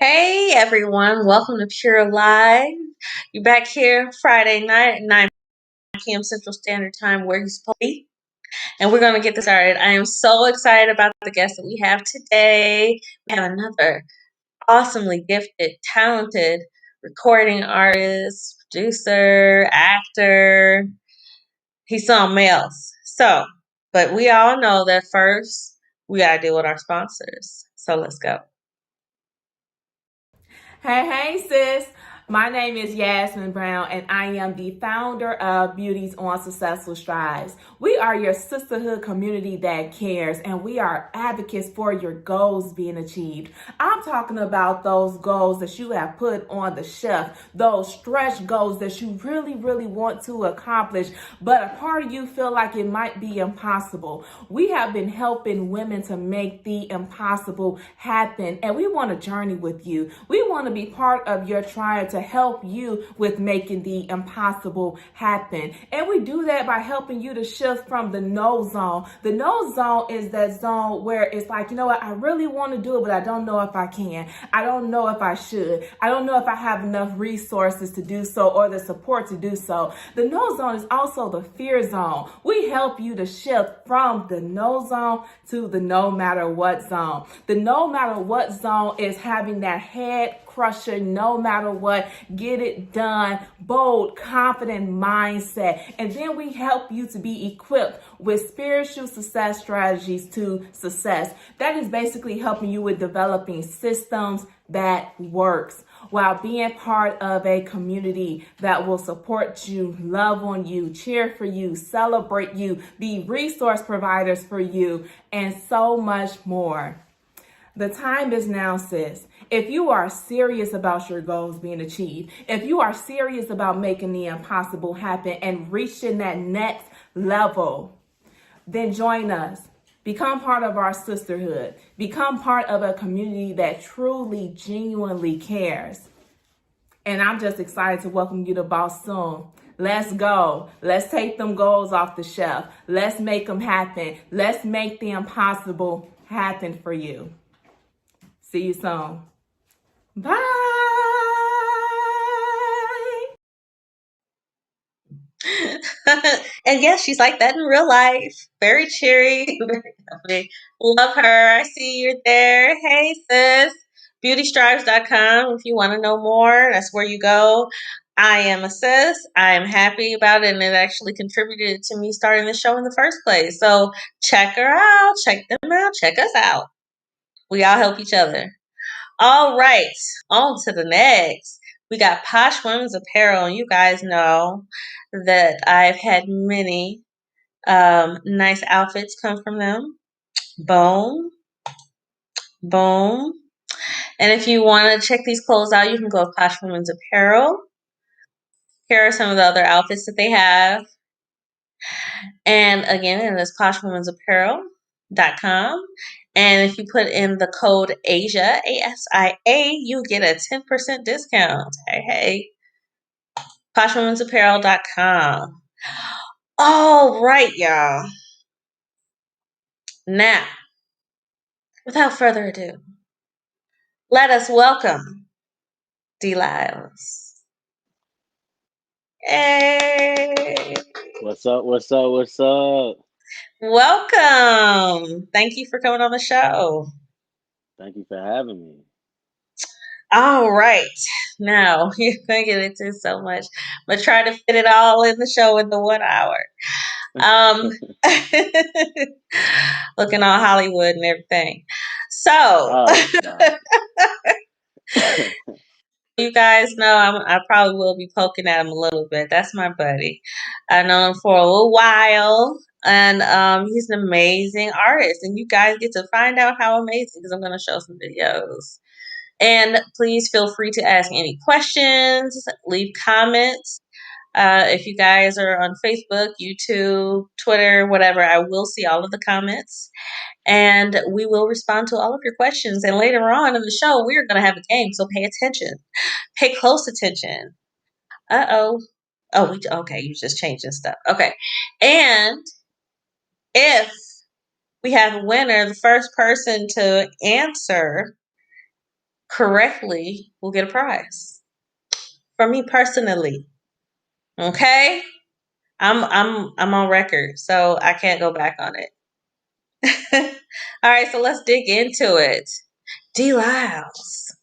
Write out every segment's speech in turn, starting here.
Hey everyone, welcome to Pure Live. You're back here Friday night at 9 p.m. Central Standard Time where you're supposed to be. And we're going to get this started. I am so excited about the guest that we have today. We have another awesomely gifted, talented recording artist, producer, actor. He's something else. But we all know that first we got to deal with our sponsors. So let's go. Hey, sis. My name is Yasmin Brown, and I am the founder of Beauties on Successful Strides. We are your sisterhood community that cares, and we are advocates for your goals being achieved. I'm talking about those goals that you have put on the shelf, those stretch goals that you really want to accomplish, but a part of you feel like it might be impossible. We have been helping women to make the impossible happen, and we want to journey with you. We want to be part of your tribe to help you with making the impossible happen. And we do that by helping you to shift from the no zone. The no zone is that zone where it's like, you know what, I really want to do it, but I don't know if I can. I don't know if I should. I don't know if I have enough resources to do so or the support to do so. The no zone is also the fear zone. We help you to shift from the no zone to the no matter what zone. The no matter what zone is having that head crusher, no matter what, get it done, bold, confident mindset. And then we help you to be equipped with spiritual success strategies to success. That is basically helping you with developing systems that works while being part of a community that will support you, love on you, cheer for you, celebrate you, be resource providers for you, and so much more. The time is now, sis. If you are serious about your goals being achieved, if you are serious about making the impossible happen and reaching that next level, then join us. Become part of our sisterhood. Become part of a community that truly, genuinely cares. And I'm just excited to welcome you to Boss Soon. Let's go. Let's take them goals off the shelf. Let's make them happen. Let's make the impossible happen for you. See you soon. Bye. And yes, she's like that in real life. Very cheery, very lovely. Love her. I see you're there. Hey, sis. Beautystrives.com if you want to know more. That's where you go. I am a sis. I am happy about it, and it actually contributed to me starting the show in the first place. So check her out. Check them out. Check us out. We all help each other. All right, on to the next. We got Posh Women's Apparel, and you guys know that I've had many nice outfits come from them. Boom, boom. And if you want to check these clothes out, you can go to Posh Women's Apparel. Here are some of the other outfits that they have. And again, it is poshwomen'sapparel.com. And if you put in the code ASIA, ASIA, you get a 10% discount. Hey. poshwomen'sapparel.com. All right, y'all. Now, without further ado, let us welcome Lylez. Hey. What's up? What's up? What's up? Welcome. Thank you for coming on the show. Thank you for having me. All right. Now, you're going to get into so much, but try to fit it all in the show in the 1 hour. Um, looking all Hollywood and everything. So, Oh, nah. you guys know I probably will be poking at him a little bit. That's my buddy. I know him for a little while, and he's an amazing artist. And you guys get to find out how amazing because I'm going to show some videos. And please feel free to ask any questions, leave comments. If you guys are on Facebook, YouTube, Twitter, whatever, I will see all of the comments. And we will respond to all of your questions. And later on in the show, we're going to have a game, so pay attention. Pay close attention. Uh-oh. Oh, okay, you just changing stuff. Okay. And if we have a winner, the first person to answer correctly will get a prize from me personally. Okay? I'm on record, so I can't go back on it. All right, so let's dig into it. D Lyles.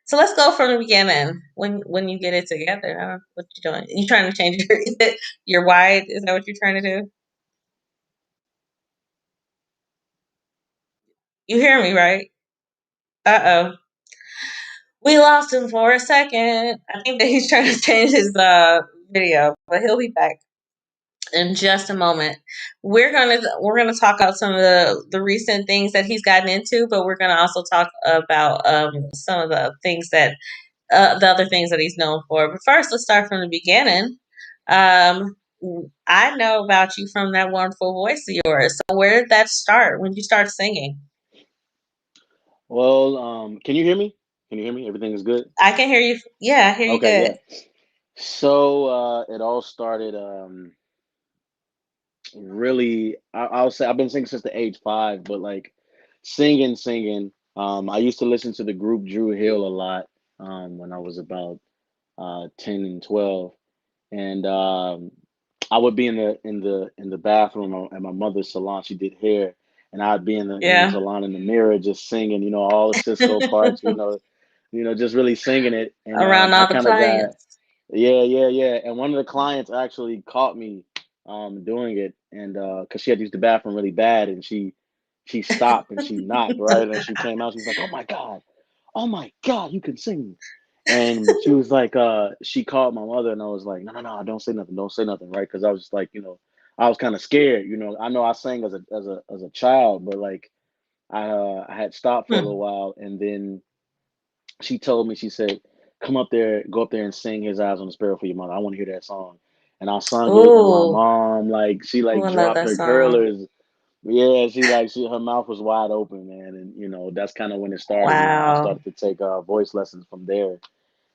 So let's go from the beginning. When you get it together, I don't know what you doing. You trying to change your wide? Is that what you're trying to do? You hear me, right? Uh oh. We lost him for a second. I think that he's trying to change his video, but he'll be back in just a moment. We're gonna talk about some of the recent things that he's gotten into, but we're gonna also talk about some of the things that the other things that he's known for. But first, let's start from the beginning. Um, I know about you from that wonderful voice of yours. So where did that start? When did you start singing? Well, can you hear me? Can you hear me? Everything is good? I can hear you. Yeah, I hear you Okay, good. yeah. So it all started really I'll say I've been singing since the age 5, but like singing. I used to listen to the group Drew Hill a lot when I was about 10 and 12. And I would be in the bathroom at my mother's salon. She did hair, and I'd be in the Yeah. salon in the mirror just singing, all the Cisco parts, just really singing it. And Around I all the kind of got clients. yeah, yeah, yeah. And one of the clients actually caught me doing it, and because she had used the bathroom really bad, and she stopped and she knocked, right, and she came out. She was like, oh my God, you can sing. And she was like, she called my mother, and I was like, no, no, no, don't say nothing, right? Because I was just like, I was kind of scared, I know I sang as a child, but like I had stopped for a Hmm. little while, and then she told me, she said, come up there, go up there and sing His Eyes on the Sparrow for your mother. I want to hear that song. And I sung it, and my Ooh. mom, like, she Ooh, like I love dropped that her song. curlers. Yeah, she her mouth was wide open, man, and that's kind of when it started. I Wow. started to take voice lessons from there,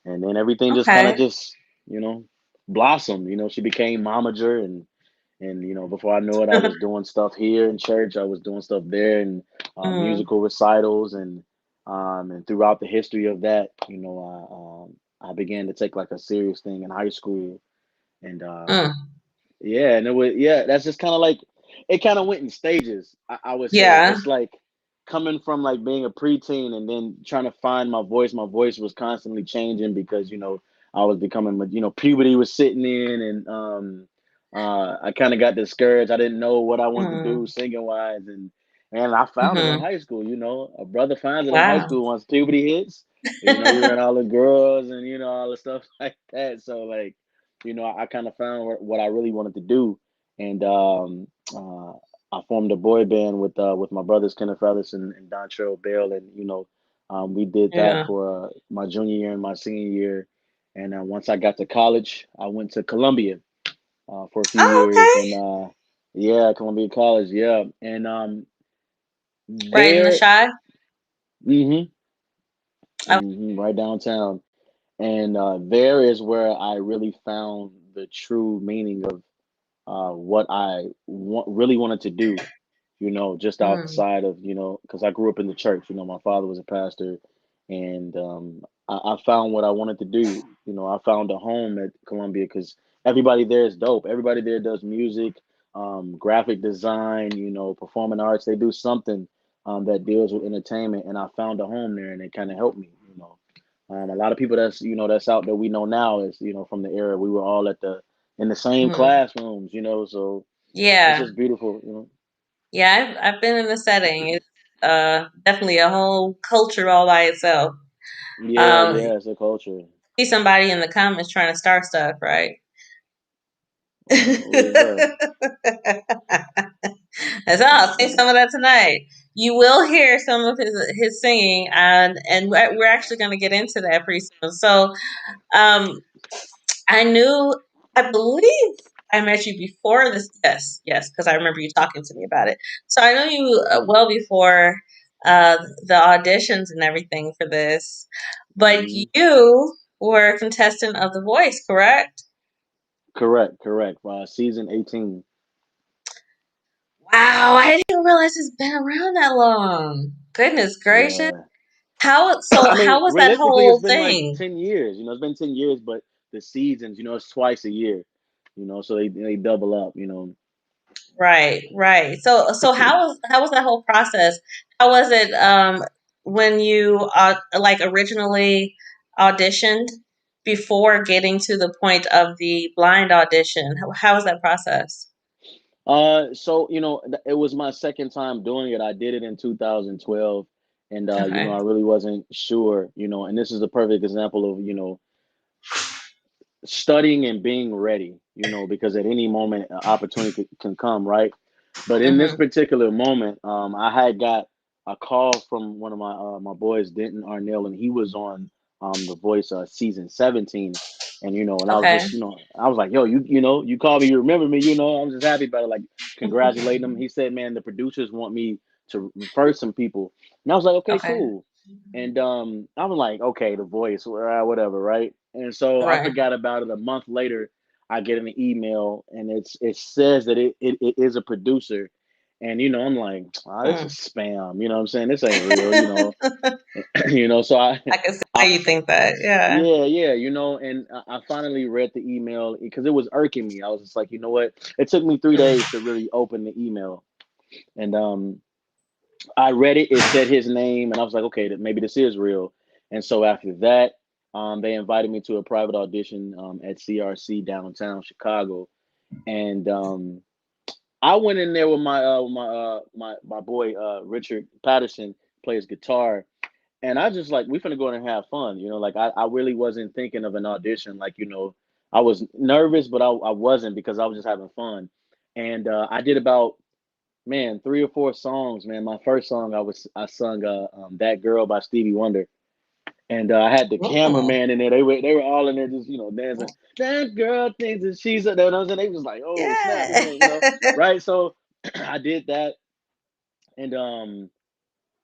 and then everything just kind of Okay. just blossomed. She became momager, and before I knew it, I was doing stuff here in church. I was doing stuff there, and Mm, musical recitals, and throughout the history of that, I began to take like a serious thing in high school, and mm. yeah, and it was that's just kind of like it kind of went in stages. I would say Yeah. it's like coming from like being a preteen and then trying to find my voice. My voice was constantly changing because I was becoming puberty was sitting in, and I kind of got discouraged. I didn't know what I wanted to do Mm, singing wise, and I found it in hmm. high school. A brother finds it in high Wow. school once puberty hits. You're in all the girls and all the stuff like that. So like I kind of found what I really wanted to do, and I formed a boy band with my brothers Kenneth Ellis and Dontrell Bell, and we did that Yeah. for my junior year and my senior year, and once I got to college, I went to Columbia for a few Oh, years, and okay. yeah, Columbia College, yeah, and Right in the there, shy. hmm Oh, right downtown, and there is where I really found the true meaning of what really wanted to do, just mm, outside of, because I grew up in the church. My father was a pastor, and I found what I wanted to do. I found a home at Columbia because everybody there is dope. Everybody there does music, graphic design, performing arts. They do something that deals with entertainment, and I found a home there, and it kind of helped me. A lot of people that's out there we know now is from the era we were all in the same mm. classrooms, so it's Yeah. just beautiful, Yeah, I've been in the setting. It's definitely a whole culture all by itself. Yeah, Um, yeah, it's a culture. see somebody in the comments trying to start stuff, right? Who is that? That's all. Sing some of that tonight. You will hear some of his singing, and we're actually going to get into that pretty soon. So, um, I knew, I believe I met you before this. Yes, yes, because I remember you talking to me about it. So I know you well before uh, the auditions and everything for this. But Hmm. you were a contestant of The Voice, correct? Correct, correct. Season 18. Wow, I didn't realize it's been around that long. Goodness gracious. Yeah. I mean, How was that realistically, it's whole been like thing? 10 years. It's been 10 years, but the seasons, it's twice a year. So they double up. Right, right. So how was that whole process? How was it when you like originally auditioned before getting to the point of the blind audition? How was that process? So it was my second time doing it. I did it in 2012, and Okay. I really wasn't sure. And this is a perfect example of studying and being ready, because at any moment an opportunity can come, right? But in this Mhm. particular moment, I had got a call from one of my boys, Denton Arnell, and he was on The Voice season 17. And and I was Okay. just, I was like, yo, you called me, you remember me, I'm just happy about it, like congratulating him. He said, man, the producers want me to refer some people. And I was like, okay, Okay. cool. And I was like, okay, The Voice, whatever, right? And so I Right. forgot about it. A month later, I get an email, and it says that it is a producer. And I'm like, this Hmm. is spam. You know what I'm saying? This ain't real. So I can see I, why you think that. Yeah. yeah, yeah, and I finally read the email because it was irking me. I was just like, you know what? It took me 3 days to really open the email, and I read it. It said his name, and I was like, okay, maybe this is real. And so after that, they invited me to a private audition at CRC downtown Chicago, and I went in there with my boy Richard Patterson plays guitar, and I just like we finna go in and have fun, like I really wasn't thinking of an audition, like I was nervous, but I wasn't because I was just having fun, and I did about, man, 3 or 4 songs, man. My first song I sung "That Girl" by Stevie Wonder, and I had the Mm. cameraman in there. They were all in there just dancing. That girl thinks that she's a, you know what I'm saying? They was like, oh snap, this Yeah. ain't right. So I did that, and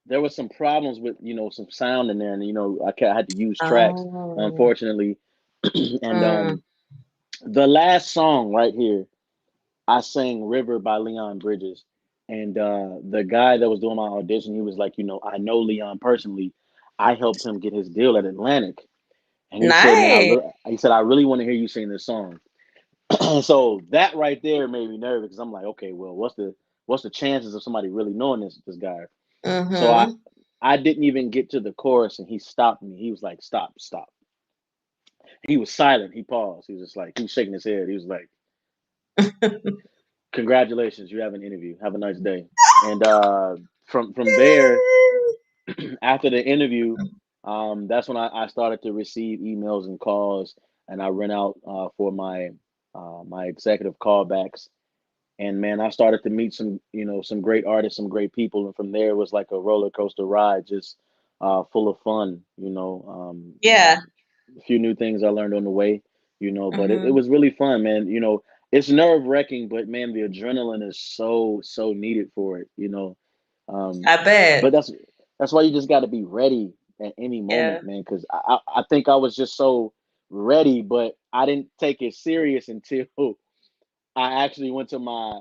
there was some problems with some sound in there, and I had to use tracks, Oh. unfortunately, and Mm. the last song right here. I sang River by Leon Bridges. And the guy that was doing my audition, he was like, I know Leon personally. I helped him get his deal at Atlantic. And he said, man, Nice. I really want to hear you sing this song. So that right there made me nervous because I'm like, okay, well, what's the chances of somebody really knowing this guy? So Mm-hmm. I didn't even get to the chorus, and he stopped me. He was like, stop, stop. He was silent. He paused. He was just like, he was shaking his head. He was like, congratulations, you have an interview. Have a nice day. And from there, after the interview, that's when I started to receive emails and calls, and I went out for my executive callbacks. And man, I started to meet some great artists, some great people, and from there it was like a roller coaster ride, just full of fun. Yeah. A few new things I learned on the way. But it Mm-hmm. was really fun, man. It's nerve wracking, but man, the adrenaline is so needed for it. Um, I bet. but that's why you just got to be ready at any Yeah. moment, man. Because I think I was just so ready, but I didn't take it serious until I actually went to my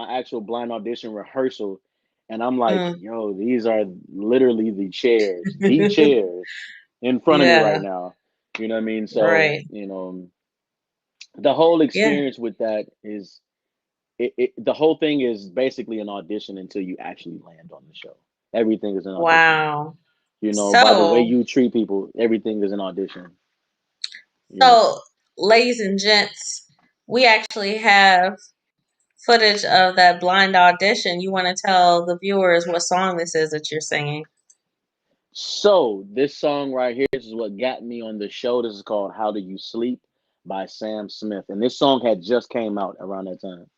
actual blind audition rehearsal, and I'm like, Mm. yo, these are literally the chairs in front of me right Yeah. now. You know what I mean? So, Right. the whole Yeah. experience with that is the whole thing is basically an audition until you actually land on the show. Everything is an audition. Wow. By the way So, you treat people, everything is an audition. You know. so, ladies and gents, we actually have footage of that blind audition. You want to tell the viewers what song this is that you're singing? So this song right here, this is what got me on the show. This is called "How Do You Sleep" by Sam Smith, and this song had just came out around that time.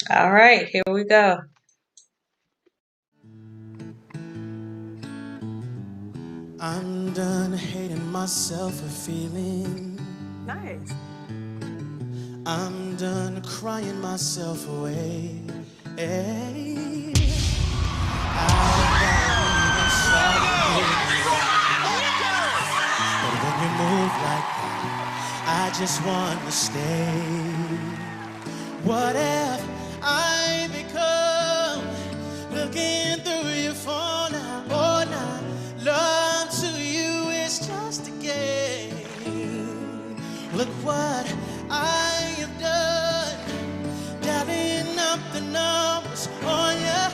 All right, here we go. I'm done hating myself for feeling nice. I'm done crying myself away. Hey, but when you move like that, I just want to stay. What if I become looking through your phone now? Oh, now, love to Look what I have done. Dialing up the numbers on ya.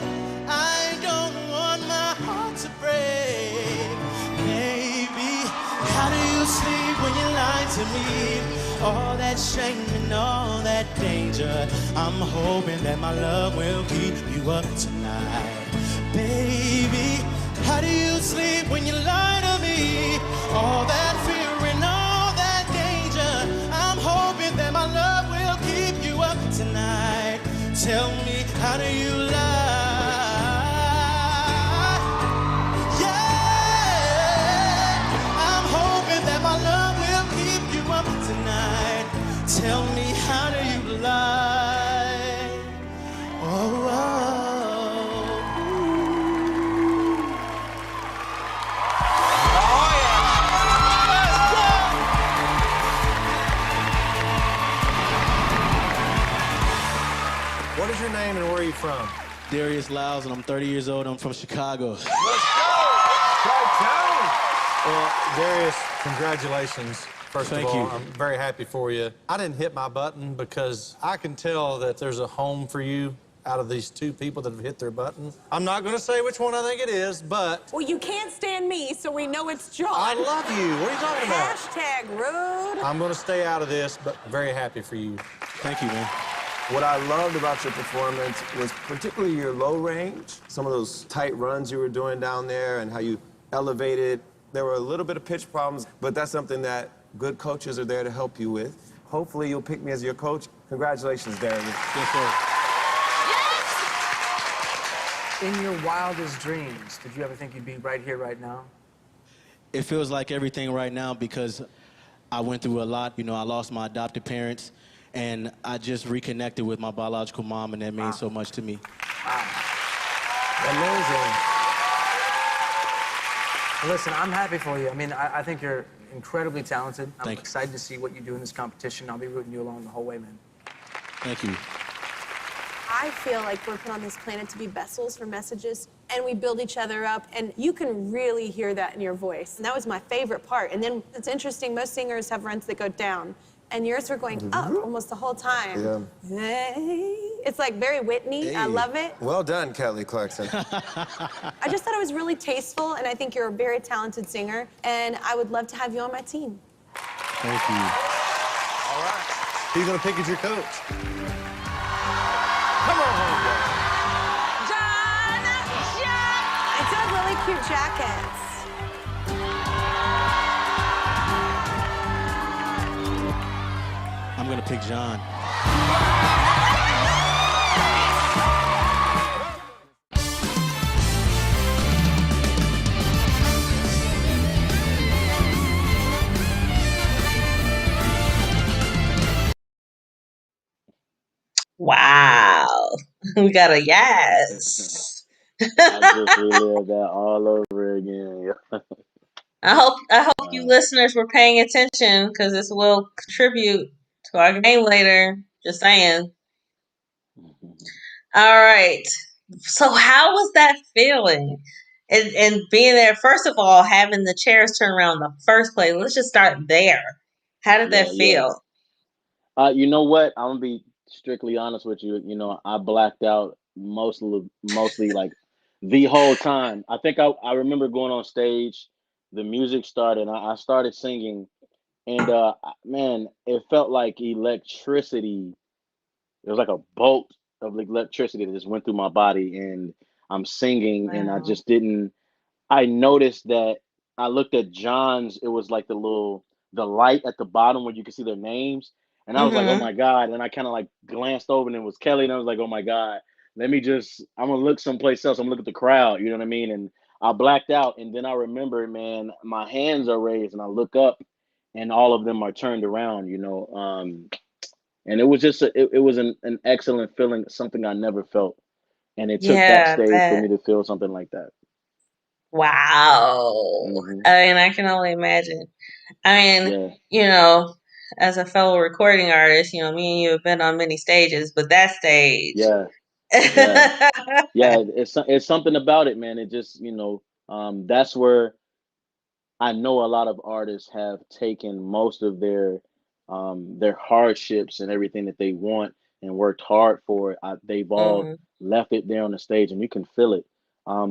I don't want my heart to break. Baby, how do you sleep when you lie to me? All that shame and all that danger. I'm hoping that my love will keep you up tonight. Baby, how do you sleep when you lie to me? All that fear and all that danger. I'm hoping that my love will keep you up tonight. Tell me, how do you lie? Yeah, I'm hoping that my love will keep you up tonight. Tell me, how do you lie? Oh, oh. What is your name and where are you from? Darius Lylez, and I'm 30 years old. I'm from Chicago. Let's go! Well, Darius, congratulations. First of all, I'm very happy for you. I didn't hit my button because I can tell that there's a home for you out of these two people that have hit their button. I'm not going to say which one I think it is, but... Well, you can't stand me, so we know it's John. I love you. What are you talking about? Hashtag rude. I'm going to stay out of this, but very happy for you. Thank you, man. What I loved about your performance was particularly your low range, some of those tight runs you were doing down there and how you elevated. There were a little bit of pitch problems, but that's something that good coaches are there to help you with. Hopefully you'll pick me as your coach. Congratulations, Darius. Yes, sir. In your wildest dreams, did you ever think you'd be right here, right now? It feels like everything right now because I went through a lot. You know, I lost my adopted parents, and I just reconnected with my biological mom, and that means so much to me. Amazing. Well, listen, I'm happy for you. I mean, I think you're incredibly talented. I'm Thank you. excited to see what you do in this competition. I'll be rooting you along the whole way, man. Thank you. I feel like we're put on this planet to be vessels for messages, and we build each other up, and you can really hear that in your voice. And that was my favorite part. And then it's interesting, most singers have runs that go down, and yours were going up almost the whole time. Yeah. Hey. It's like very Whitney. I love it. Well done, Kelly Clarkson. I just thought it was really tasteful, and I think you're a very talented singer, and I would love to have you on my team. Thank you. All right. Who you going to pick as your coach? Come on, homeboy. John! I do have really cute jackets. I'm gonna pick John. Wow. We got a yes. I just relived that all over again. I hope you listeners were paying attention because this will contribute to our game later. Just saying. All right. So how was that feeling? And being there, first of all, having the chairs turn around in the first place. Let's just start there. How did that Yeah. feel? You know what? I'm gonna be strictly honest with you. You know, I blacked out mostly like the whole time. I think I remember going on stage, the music started, I started singing, and man, it felt like electricity. It was like a bolt of electricity that just went through my body, and I'm singing, and I Wow. just didn't. I noticed that I looked at John's, it was like the light at the bottom where you could see their names. And I was like, oh Mm-hmm. my God. And I kind of like glanced over and it was Kelly. And I was like, oh my God, I'm gonna look someplace else. I'm gonna look at the crowd, you know what I mean? And I blacked out. And then I remember, man, my hands are raised and I look up and all of them are turned around, you know. And it was just, it was an excellent feeling, something I never felt. And it took that Yeah, stage for that. me to feel something like that. Wow. Hmm. I mean, I can only imagine. I mean, Yeah. you know, as a fellow recording artist, me and you have been on many stages, but that stage. Yeah. Yeah. Yeah, it's something about it, man. It just, that's where I know a lot of artists have taken most of their their hardships and everything that they want and worked hard for it, they've all Mm. left it there on the stage, and you can feel it.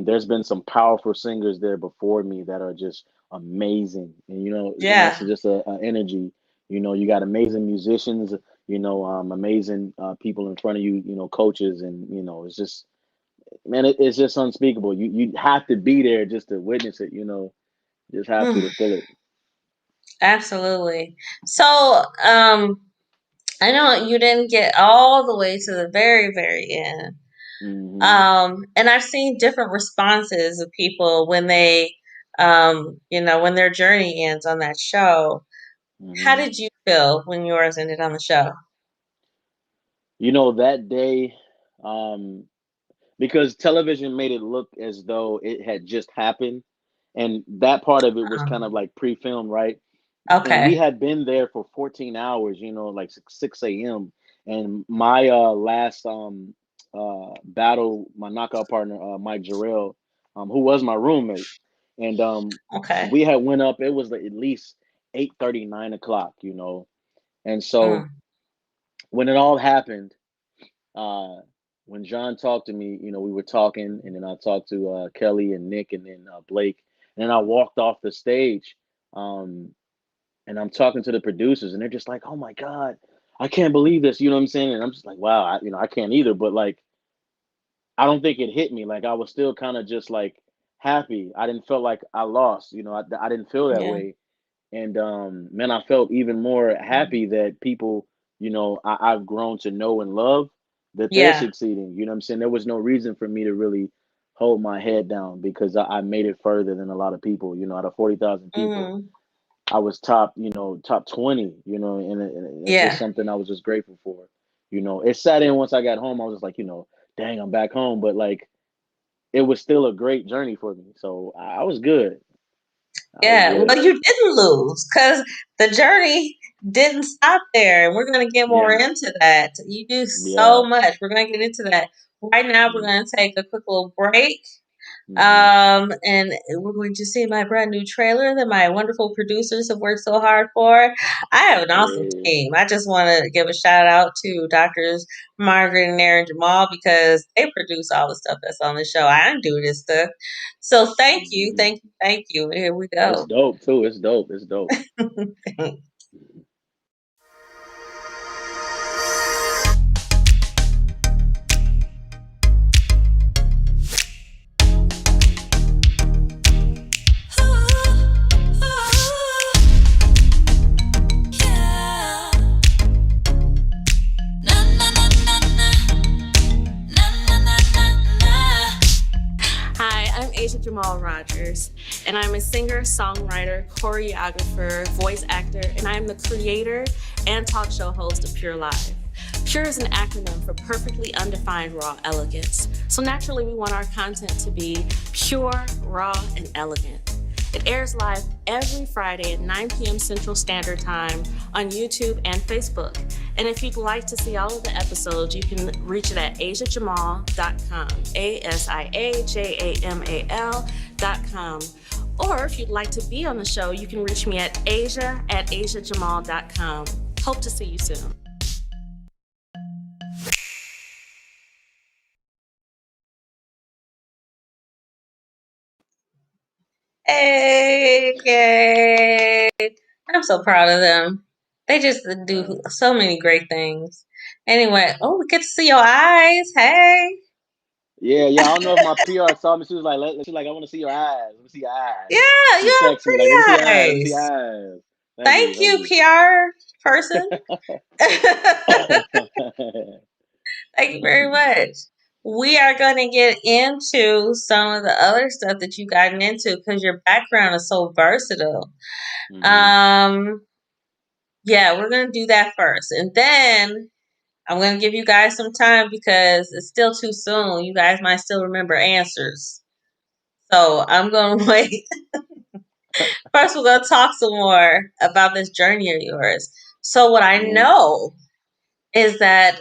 There's been some powerful singers there before me that are just amazing, and and that's Yeah. just a energy. You got amazing musicians, amazing people in front of you, coaches, and it's just, man, it's just unspeakable. You have to be there just to witness it. Just have to feel it. Absolutely. So, I know you didn't get all the way to the very, very end. Hmm. And I've seen different responses of people when when their journey ends on that show. How Hmm. did you feel when yours ended on the show? That day, um, because television made it look as though it had just happened, and that part of it was kind of Um, like pre-filmed, right? And we okay. had been there for 14 hours, like 6 a.m. And my last battle, my knockout partner, Mike Jarrell, who was my roommate, and Okay. we had went up. It was like at least 8:30, 9 o'clock, and so Mm, when it all happened, uh, when John talked to me, we were talking, and then I talked to Kelly and Nick, and then Blake, and then I walked off the stage, um, and I'm talking to the producers, and they're just like, "Oh my God, I can't believe this," you know what I'm saying? And I'm just like, "Wow, I can't either." But like, I don't think it hit me. Like I was still kind of just like happy. I didn't feel like I lost. I didn't feel that yeah. way. And man, I felt even more happy that people, I've grown to know and love, that they're Yeah. succeeding. You know what I'm saying? There was no reason for me to really hold my head down because I made it further than a lot of people. Out of 40,000 people, Mm, I was top 20. And it's just yeah. something I was just grateful for. It sat in once I got home. I was just like, dang, I'm back home. But like, it was still a great journey for me. So I was good. I was Yeah. good. Well, you didn't lose because the journey didn't stop there. And we're going to get more Yeah. into that. You do so Yeah. much. We're going to get into that. Right now, we're going to take a quick little break. Mm-hmm. And we're going to see my brand new trailer that my wonderful producers have worked so hard for. I have an awesome Yeah. team. I just want to give a shout out to Doctors Margaret and Aaron Jamal because they produce all the stuff that's on the show. I don't do this stuff. So thank you, Hmm. thank you, thank you. Here we It's go. dope too. It's dope. It's dope. Hi, I'm Asia Jamal Rogers, and I'm a singer, songwriter, choreographer, voice actor, and I'm the creator and talk show host of P.U.R.E Live. P.U.R.E is an acronym for Perfectly Undefined Raw Elegance. So naturally, we want our content to be pure, raw, and elegant. It airs live every Friday at 9 p.m. Central Standard Time on YouTube and Facebook. And if you'd like to see all of the episodes, you can reach it at asiajamal.com, ASIAJAMAL.com. Or if you'd like to be on the show, you can reach me at asia@asiajamal.com. Hope to see you soon. Hey, yay. I'm so proud of them. They just do so many great things. Anyway, oh, we get to see your eyes. Hey. Yeah, yeah. I don't know if my PR saw me. She was like, I want to see your eyes. Let me see your eyes. Yeah, She you have texted me like, let me see your pretty eyes. Let me see your eyes. eyes. Thank you. Thank Thank you, you. PR person. Thank you very much. We are going to get into some of the other stuff that you've gotten into because your background is so versatile. Hmm. Um, yeah, we're going to do that first. And then I'm going to give you guys some time because it's still too soon. You guys might still remember answers. So I'm going to wait. First, we're going to talk some more about this journey of yours. So, what I Hmm. know is that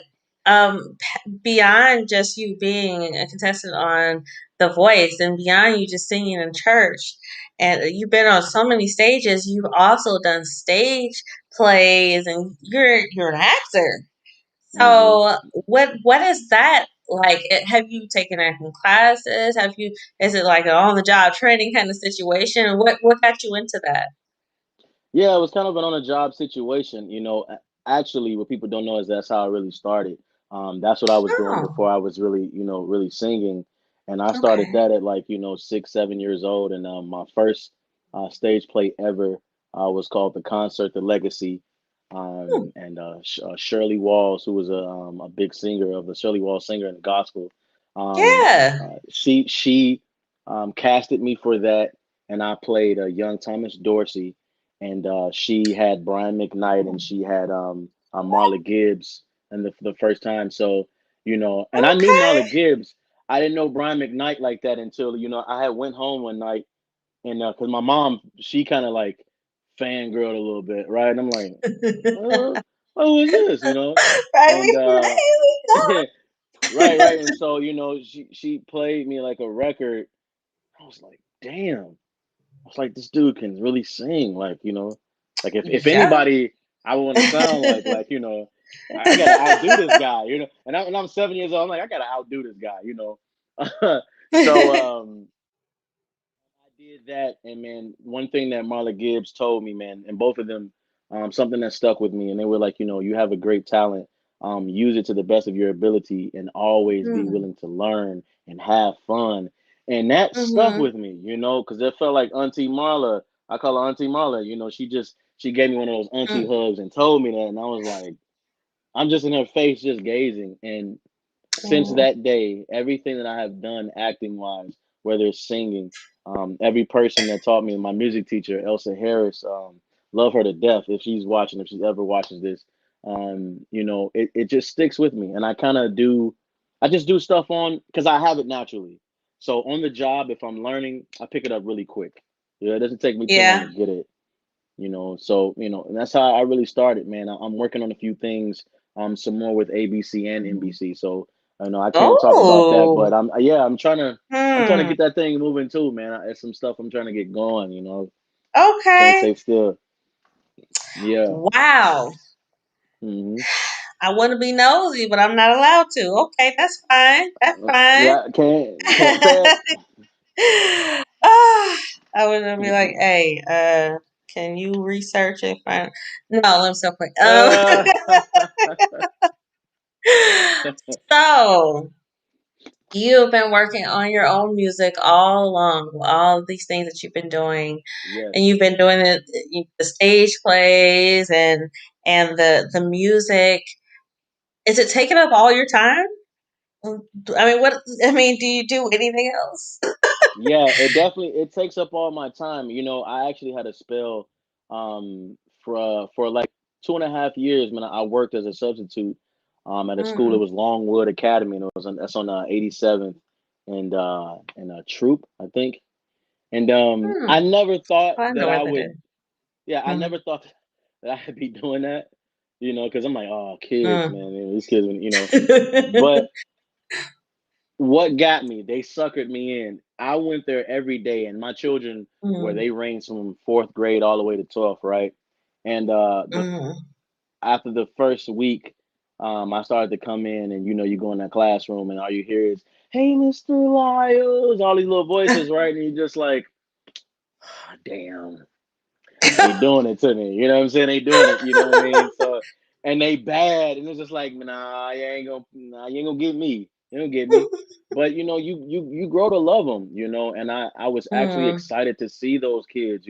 beyond just you being a contestant on the voice and beyond you just singing in church. And you've been on so many stages. You've also done stage plays, and you're an actor. Hmm. So what is that like? Have you taken acting classes? Have you is it like an on the job training kind of situation? What got you into that? Yeah, it was kind of an on a job situation. Actually, what people don't know is that's how I really started. That's what I was doing Oh, before I was really, really singing. And I started okay. that at like, 6, 7 years old. And my first stage play ever was called The Concert, The Legacy. Hmm. Shirley Walls, who was a big singer of the Shirley Walls singer in the gospel, um, Yeah. she casted me for that, and I played young Thomas Dorsey, and she had Brian McKnight, and she had Marla Gibbs, and the first time. So and I knew Okay. Marla Gibbs. I didn't know Brian McKnight like that until I had went home one night, and because my mom, she kind of like fangirled a little bit, right? And I'm like, uh, who is this? Right, And we right, right. And so she played me like a record. I was like, damn. I was like, this dude can really sing. Like, like if yeah. anybody I want to sound like, I gotta outdo this guy, and I'm 7 years old. I'm like, I gotta outdo this guy. So I did that, and man, one thing that Marla Gibbs told me, man, and both of them, something that stuck with me, and they were like, you have a great talent. Use it to the best of your ability, and always be Mm, willing to learn and have fun. And that stuck mhm, with me, because it felt like Auntie Marla. I call her Auntie Marla. She gave me one of those auntie mm, hugs and told me that, and I was like, I'm just in her face, just gazing, and since mm. that day, everything that I have done acting wise, whether it's singing, every person that taught me, my music teacher, Elsa Harris, love her to death if she's watching, if she ever watches this. It just sticks with me. And I just do stuff on because I have it naturally. So on the job, if I'm learning, I pick it up really quick. It doesn't take me too long to Yeah. get it. And that's how I really started, man. I'm working on a few things, some more with ABC and Mhm. NBC. So I know I can't talk about that, but Oh. I'm trying to Hmm. get that thing moving too, man. It's some stuff I'm trying to get going. Can't Okay. stay still. Yeah. Wow. Hmm. I want to be nosy, but I'm not allowed to. Okay, that's fine. That's fine. Yeah. Can't say it. Ah, I was gonna be like, hey, can you research and find? No, let me stop quick. uh, So you've been working on your own music all along, all of these things that you've been doing, and yes. you've been doing the stage plays and the music. Is it taking up all your time? I mean, what? I mean, do you do anything else? Yeah, it takes up all my time. I actually had a spell for like 2.5 years, man. I worked as a substitute at a school. It Mm, was Longwood Academy, and that's on 87th and Troop, I think. And I hmm. never thought Oh, I know that where I that would. is. Yeah, I Mm, never thought that I'd be doing that. Because I'm like, oh, kids, mm. man, these kids, But what got me? They suckered me in. I went there every day, and my children where Mm, they ranged from fourth grade all the way to 12th, right? And the mm, after the first week, I started to come in, and you go in that classroom, and all you hear is, "Hey, Mr. Lyles," all these little voices, right? And you're just like, oh, damn. They doing it to me. You know what I'm saying? They doing it. You know what I mean? So, and they bad, and it's just like, you ain't gonna get me. You don't get me. But you grow to love them. And I was actually mm, excited to see those kids.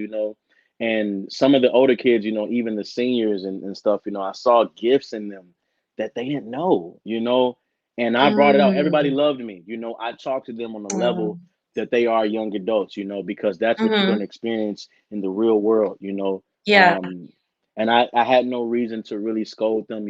And some of the older kids. Even the seniors and stuff. I saw gifts in them that they didn't know. And I brought it out. Everybody mm, loved me. I talked to them on a level mm, that they are young adults. Because that's what you're gonna mm. experience in the real world, Yeah. um, and I had no reason to really scold them,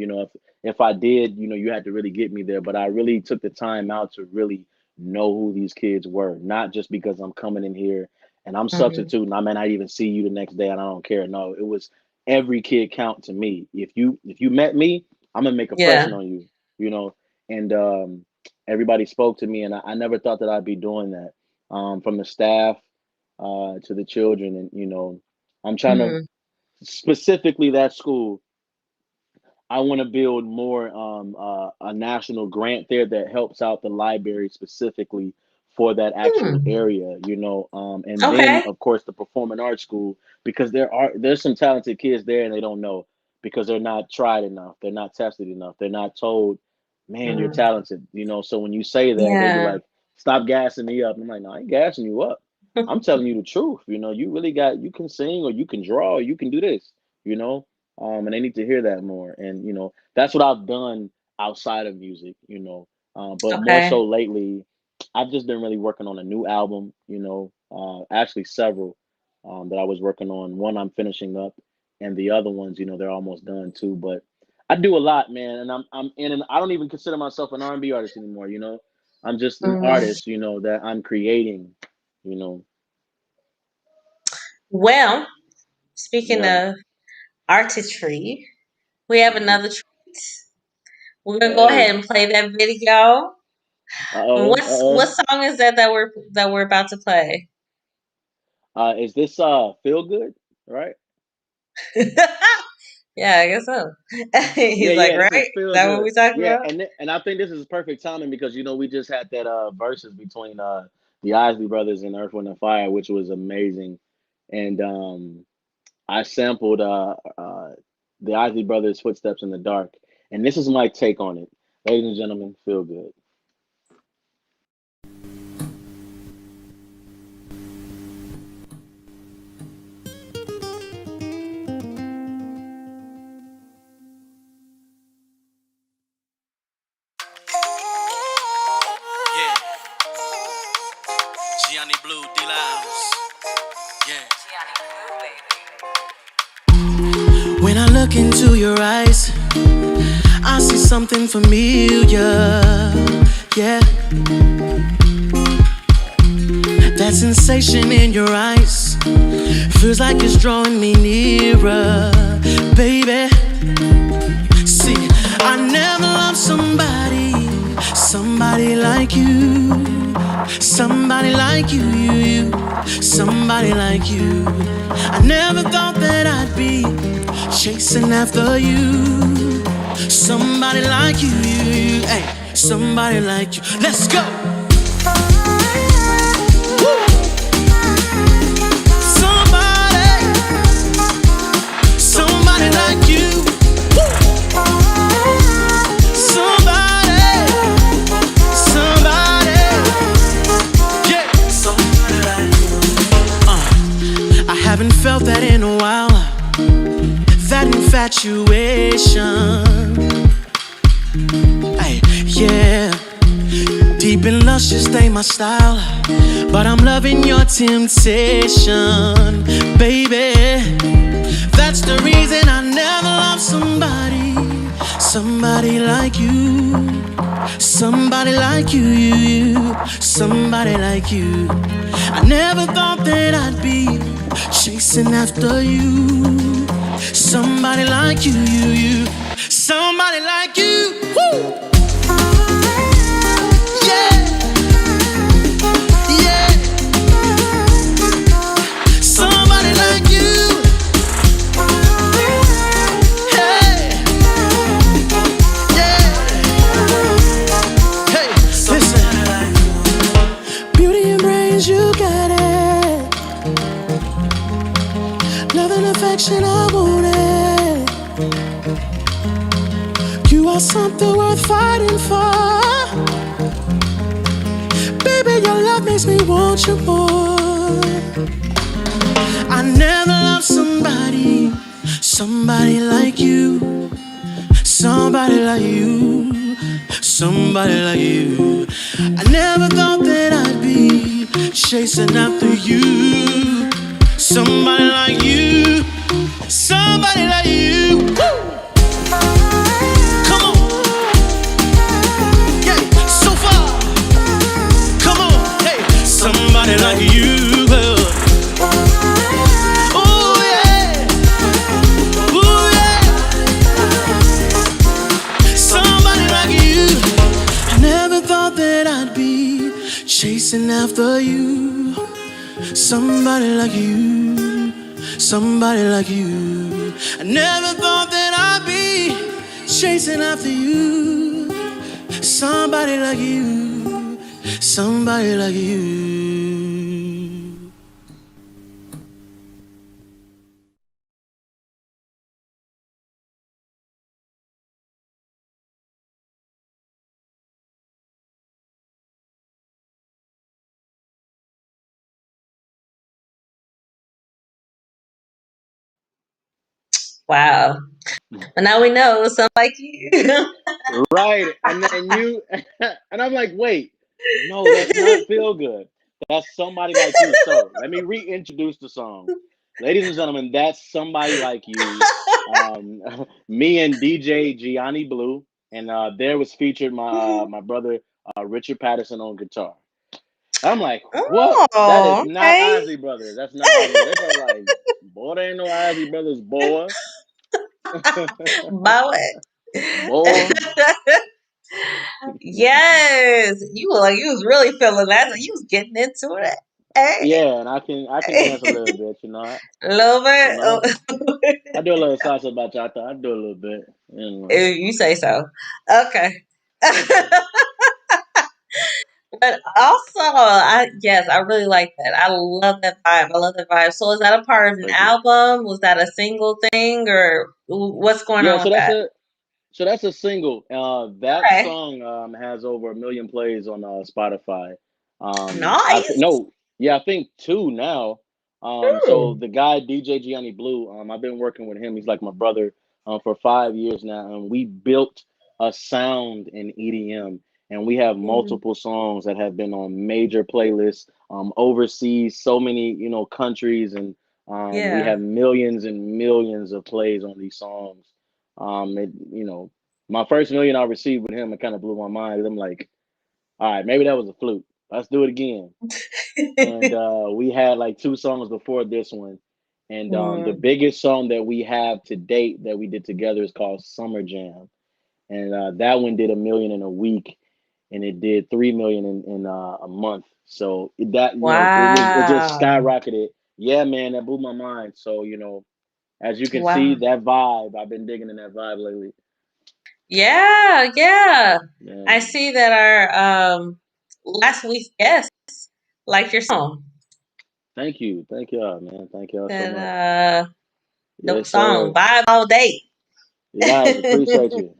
if I did, you had to really get me there, but I really took the time out to really know who these kids were, not just because I'm coming in here and I'm Mm, substituting. I may not even see you the next day and I don't care. No, it was every kid count to me. If you met me, I'm gonna make a yeah. impression on you, you know, and everybody spoke to me, and I never thought that I'd be doing that. From the staff to the children, and I'm trying to Mm, specifically that school. I want to build more a national grant there that helps out the library specifically for that actual mm. area, and then Okay. of course the performing arts school, because there's some talented kids there and they don't know because they're not tried enough, they're not tested enough, they're not told, man, you're Mm. talented, so when you say that, they be Yeah. like, stop gassing me up. I'm like, no, I ain't gassing you up. I'm telling you the truth. You really you can sing or you can draw or you can do this, you know and they need to hear that more. And that's what I've done outside of music. But more Okay. so lately, I've just been really working on a new album. Actually several that I was working on. One I'm finishing up, and the other ones, they're almost done too. But I do a lot, man, and I'm in, and I don't even consider myself an R&B artist anymore. I'm just an Mhm. artist. That I'm creating. You know, Well, speaking yeah. of artistry, we have Hmm. another treat. We're gonna go Hey. ahead and play that video. Uh And oh. Uh what oh. song is that we're about to play? Is this Feel Good? Right? Yeah, I guess so. Yeah, He's like, yeah, right? this Is is Feel that what Good. we talking Yeah, about? and I think this is perfect timing because we just had that verses between the Isley brothers and Earth, Wind and Fire, which was amazing. And I sampled the Isley brothers' Footsteps in the Dark. And this is my take on it. Ladies and gentlemen, Feel Good. Yeah, Gianni Blue, D-Lylez. Yeah. When I look into your eyes, I see something familiar. Yeah, that sensation in your eyes feels like it's drawing me nearer, baby. See, I never loved somebody like you, somebody like you, somebody like you. I never thought that I'd be chasing after you, somebody like you, hey, somebody like you. Let's go. Somebody like you. I haven't felt that in a while. That infatuation. Ay, yeah. Deep and luscious, they my style. But I'm loving your temptation, baby. That's the reason I never loved somebody like you. Somebody like you, somebody like you. I never thought that I'd be chasing after you. Somebody like you, somebody like you. Woo! Yeah, yeah. Somebody like you. Hey, yeah. Hey, listen. Beauty and brains, you got it. Love and affection, I want it. You are something worth fighting for. Baby, your love makes me want you more. I never loved somebody like you. Somebody like you. Somebody like you. I never thought that I'd be chasing after you. Somebody like you. Somebody like you. Woo! Come on. Yeah, so far. Come on. Hey, somebody like you. Oh yeah. Oh yeah. Somebody like you. I never thought that Somebody like you, somebody like you. I never thought that I'd be chasing after you. Somebody like you, somebody like you. Wow. But now we know something like you. Right. And then you and I'm like, wait, no, that's not feel good. That's somebody like you. So let me reintroduce the song. Ladies and gentlemen, that's somebody like you. Me and DJ Gianni Blue, and there was featured my brother Richard Patterson on guitar. I'm like, what? That is Oh, not okay. Ozzy Brothers. That's not Ozzy Brothers. They probably like, boy, there ain't no Ozzy Brothers, boy. Bow Boy. Yes, you were like you was really feeling that. Like, you was getting into it. Hey, Yeah, and I can dance a little bit, a little You know. bit. I do a little salsa bachata. I do a little bit. If you say so. Okay. But also, I really like that. I love that vibe. I love that vibe. So, is that a part of an Thank you. album? Was that a single thing, or what's going Yeah, on with that? so that's a single. That Okay, song has over 1 million plays on Spotify. I think nice. no, yeah, I think two now. So Ooh, the guy DJ Gianni Blue, I've been working with him. He's like my brother for 5 years now, and we built a sound in EDM, and we have mm, multiple songs that have been on major playlists overseas, so many countries, and we yeah. have millions and millions of plays on these songs. My first million I received with him, it kind of blew my mind. I'm like, all right, maybe that was a fluke. Let's do it again. And we had like two songs before this one. And the Mm, biggest song that we have to date that we did together is called Summer Jam. And that one did 1 million in a week, and it did 3 million in a month. So it just wow. skyrocketed. Yeah, man, that blew my mind. So as you can see, Wow. that vibe, I've been digging in that vibe lately. Yeah, yeah. Yeah, I man. see that our last week's guest liked your song. Thank you. Thank y'all, man. Thank y'all so That much. dope Yes, song. sir. Vibe all day. Yes, appreciate you.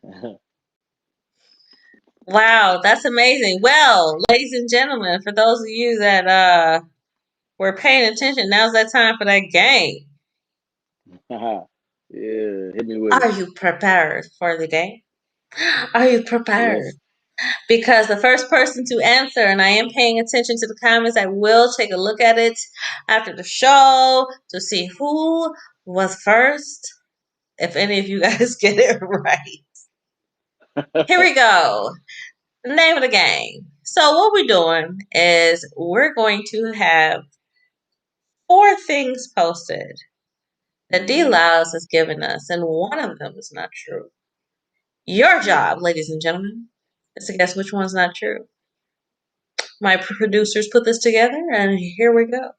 Wow, that's amazing. Well, ladies and gentlemen, for those of you that were paying attention, now's that time for that game. Yeah, hit me with Are it. you prepared for the game? Are you prepared? Yes. Because the first person to answer, and I am paying attention to the comments, I will take a look at it after the show to see who was first, if any of you guys get it right. Here we go. The name of the game. So, what we're doing is we're going to have 4 things posted that D. Hmm. Lylez has given us, and one of them is not true. Your Yeah. job, ladies and gentlemen, is to guess which one's not true. My producers put this together, and here we go.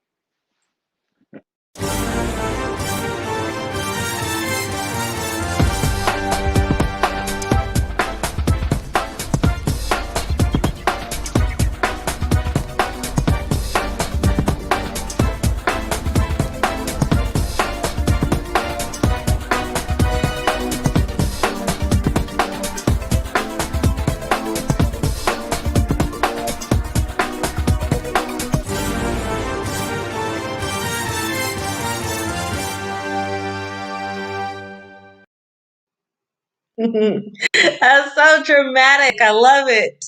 That's so dramatic. I love it.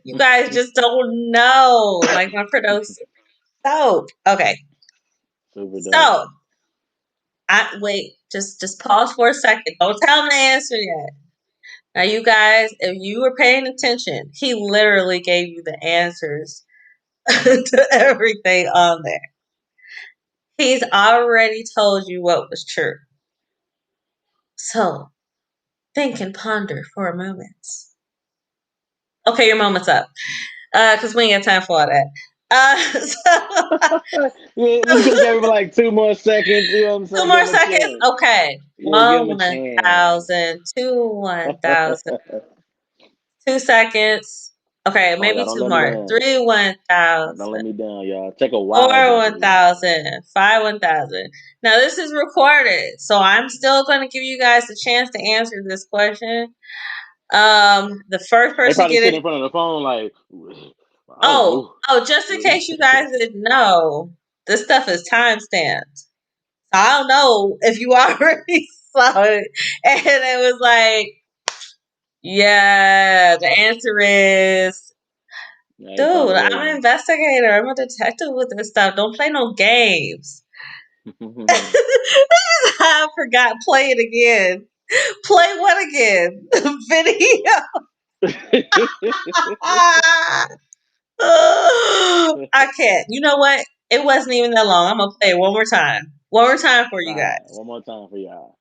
You guys just don't know. Like my producer. So, okay. Super dope. So, I wait, just pause for a second. Don't tell him the answer yet. Now, you guys, if you were paying attention, he literally gave you the answers to everything on there. He's already told you what was true. So, think and ponder for a moment. Okay, your moment's up. Because we ain't got time for all that. So Yeah, we could have gave him like 2 more seconds. You know what I'm two saying? Give more him a seconds. chance. Okay. Yeah, give him a 1, chance. 1,000. 2, 1,000. 2 seconds. Okay, Oh, y'all maybe don't two let me more. down. 3, Don't 1,000. let me down, y'all. Take a 4, wild guess. 1,000. 5, 1,000. Now this is recorded, so I'm still going to give you guys a chance to answer this question. The first They person to probably get sit it. in front of the phone like, I don't Oh, know. oh, just in case you guys didn't know, this stuff is time stamped. So I don't know if you already saw it, and it was like, yeah, the answer is, Yeah, he dude, probably I'm an was. investigator. I'm a detective with this stuff. Don't play no games. I forgot. Play it again. Play what again? Video. I can't. You know what? It wasn't even that long. I'm gonna play it one more time. One more time for you All right, guys. one more time for y'all.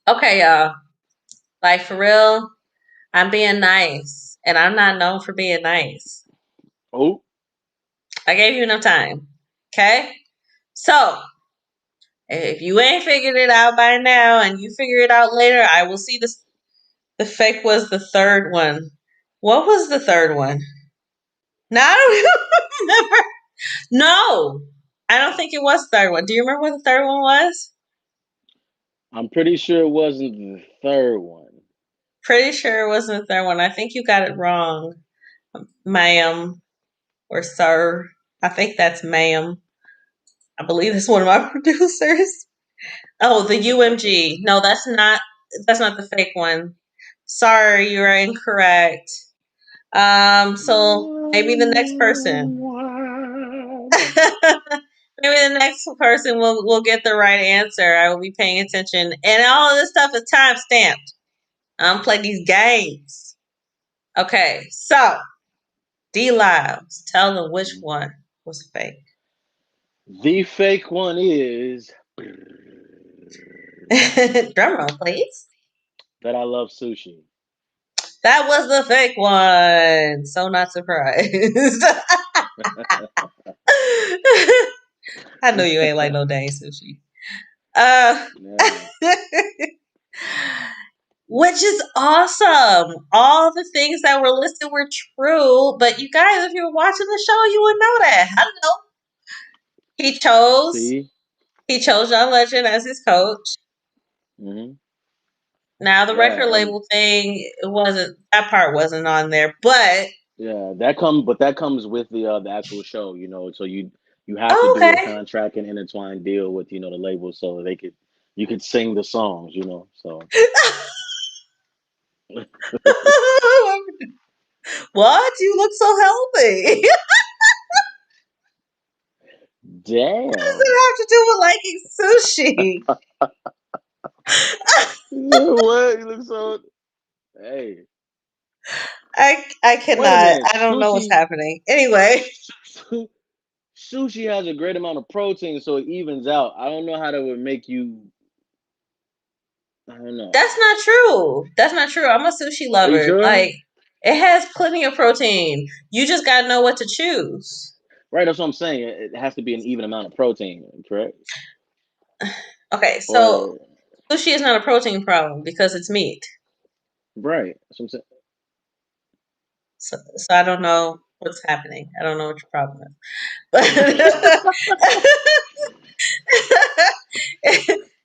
Okay, y'all. Like for real, I'm being nice, and I'm not known for being nice. Oh, I gave you enough time. Okay. So if you ain't figured it out by now, and you figure it out later, I will see this. The fake was the third one. What was the third one? No, I don't remember. No, I don't think it was the third one. Do you remember what the third one was? I'm pretty sure it wasn't the third one. Pretty sure it wasn't the third one. I think you got it wrong, ma'am or sir. I think that's ma'am. I believe it's one of my producers. Oh, the UMG. No, that's not. That's not the fake one. Sorry, you are incorrect. So maybe the next person. Maybe the next person will get the right answer. I will be paying attention. And all of this stuff is time stamped. I don't play these games. Okay, so D Lives, tell them which one was fake. The fake one is Drum roll, please. that I love sushi. That was the fake one. So not surprised. I know you ain't like no dang sushi. Uh Yeah. Which is awesome. All the things that were listed were true, but you guys, if you were watching the show, you would know that. Hello. He chose See? he chose John Legend as his coach. Hmm. Now the Yeah, record and label thing, it wasn't that part wasn't on there, but yeah, that comes with the actual show, you know. So you have to oh, do a okay. contract and intertwined deal with, the label so they could you could sing the songs, you know. So What? You look so healthy. What does damn. it have to do with liking sushi? What? You look so hey. I Wait a cannot. minute. I don't know what's happening. Anyway, Sushi has a great amount of protein, so it evens out. I don't know how that would make you. I don't know. that's not true. That's not true. I'm a sushi Are you lover. sure? Like it has plenty of protein. You just gotta know what to choose. Right, that's what I'm saying. It has to be an even amount of protein, correct? Okay, so Or sushi is not a protein problem because it's meat. right, that's what I'm saying. So I don't know what's happening. I don't know what your problem is. But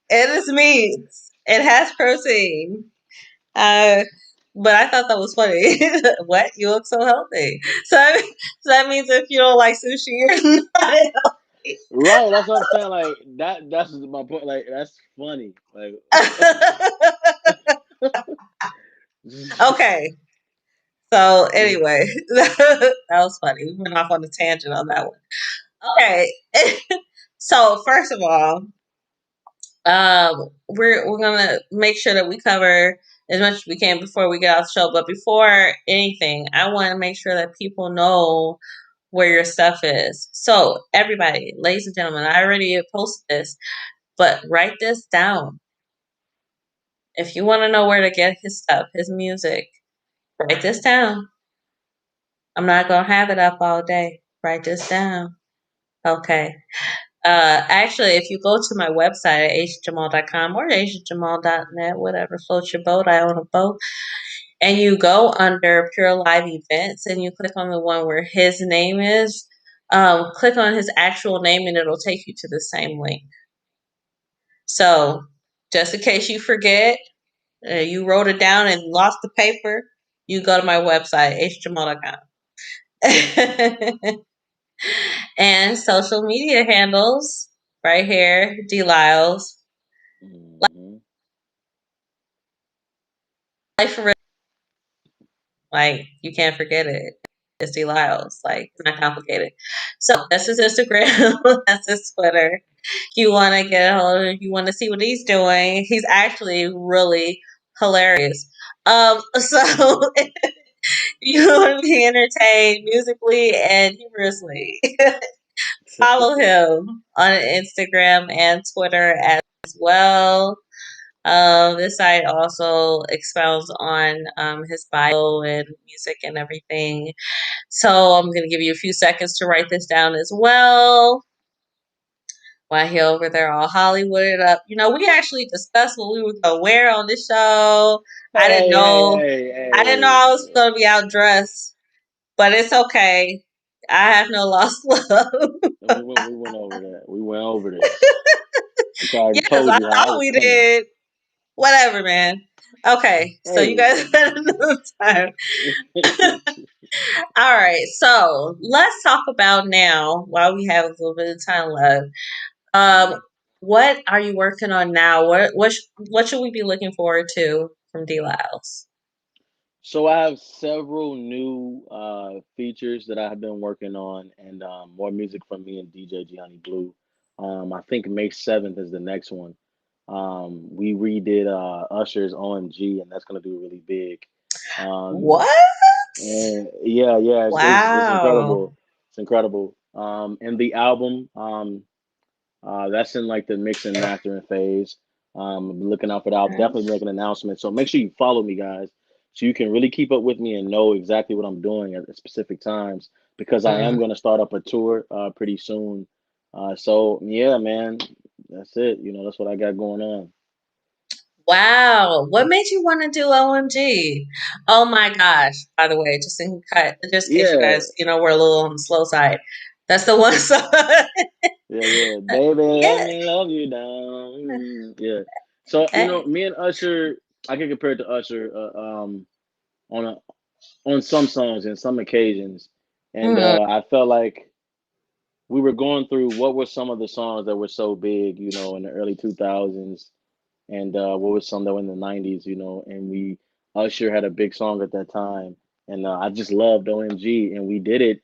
it is meat. It has protein. Uh, but I thought that was funny. What? You look so healthy. So that means if you don't like sushi, you're not healthy. Right, that's what I'm saying. Like that's my point. Like that's funny. Like Okay. So anyway, that was funny. We went off on a tangent on that one. Okay. So first of all, we're gonna make sure that we cover as much as we can before we get off the show. But before anything, I want to make sure that people know where your stuff is. So everybody, ladies and gentlemen, I already posted this, but write this down. If you want to know where to get his stuff, his music, write this down. I'm not gonna have it up all day. Write this down. Okay. Actually, if you go to my website at asiajamal.com or asiajamal.net, whatever floats your boat, I own a boat, and you go under Pure Live Events and you click on the one where his name is, click on his actual name and it'll take you to the same link. So, just in case you forget, you wrote it down and lost the paper, you go to my website, asiajamal.com. And social media handles right here, Lylez. Mhm. Life for real, like you can't forget it. It's Lylez. Like it's not complicated. So that's his Instagram. That's his Twitter. If you want to get a hold of him, if you want to see what he's doing, he's actually really hilarious. So you want to be entertained musically and humorously. Follow him on Instagram and Twitter as well. This site also expounds on his bio and music and everything. So I'm going to give you a few seconds to write this down as well. While he over there all Hollywooded up. You know, we actually discussed what we were going to wear on this show. I didn't Hey, hey, know. hey, I didn't know I was hey. going to be outdressed, but it's okay. I have no lost love. We went over that. We went over this. Like I already Yes, told I you how I thought was we coming. did. Whatever, man. Okay, so you Hey. guys had enough time. All right, so let's talk about now, while we have a little bit of time left. Um, what are you working on now? What should we be looking forward to from D Lyles? So I have several new features that I have been working on, and more music from me and DJ Gianni Blue. I think May 7th is the next one. We redid Usher's OMG, and that's gonna do really big. Um, What? and yeah, yeah, it's Wow. incredible. It's incredible. And the album, that's in like the mix and mastering phase. I'm looking out for that. I'll definitely make an announcement. So make sure you follow me, guys, so you can really keep up with me and know exactly what I'm doing at specific times because I am Mm. going to start up a tour pretty soon. So yeah, man, that's it. You know, that's what I got going on. Wow. What made you want to do OMG? Oh my gosh. By the way, just in case you Yeah, guys, we're a little on the slow side. That's the one song. yeah, yeah, baby, let Yeah. me love you down. Yeah. So you Eh, know, me and Usher, I can compare it to Usher on a on some songs and some occasions, and mm, I felt like we were going through what were some of the songs that were so big, you know, in the early 2000s, and what was some that were in the 90s, you know, and we Usher had a big song at that time, and I just loved OMG, and we did it,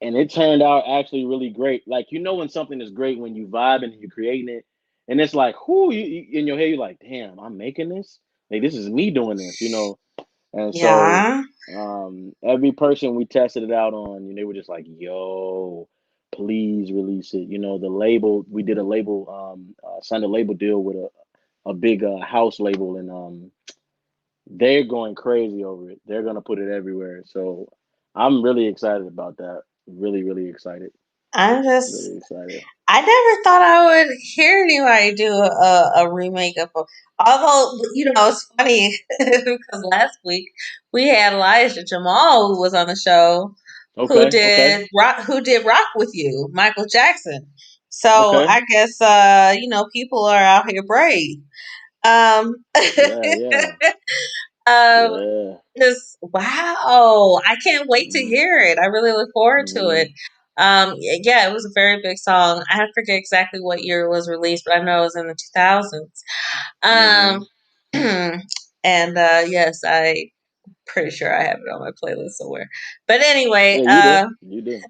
and it turned out actually really great. Like you know when something is great when you vibe and you're creating it, and it's like, whoo, in your head you're like, damn, I'm making this, like this is me doing this, you know. And so yeah. every person we tested it out on, they were just like, "Yo, please release it." You know, the label we did a label, signed a label deal with a big house label, and they're going crazy over it. They're gonna put it everywhere. So I'm really excited about that. Really, really excited. I'm just Really excited. I never thought I would hear anybody do a remake of although it's funny because last week we had Elijah Jamal who was on the show Okay. Okay. who did Rock with You, Michael Jackson. So Okay. I guess people are out here brave. Um Yeah. Yeah. um Yeah. just wow. I can't wait to Hmm. hear it. I really look forward to Hmm. it. Yeah, it was a very big song. I forget exactly what year it was released, but I know it was in the 2000s. Hmm. Um, And yes, I pretty sure I have it on my playlist somewhere. But anyway, Yeah, you do. You do.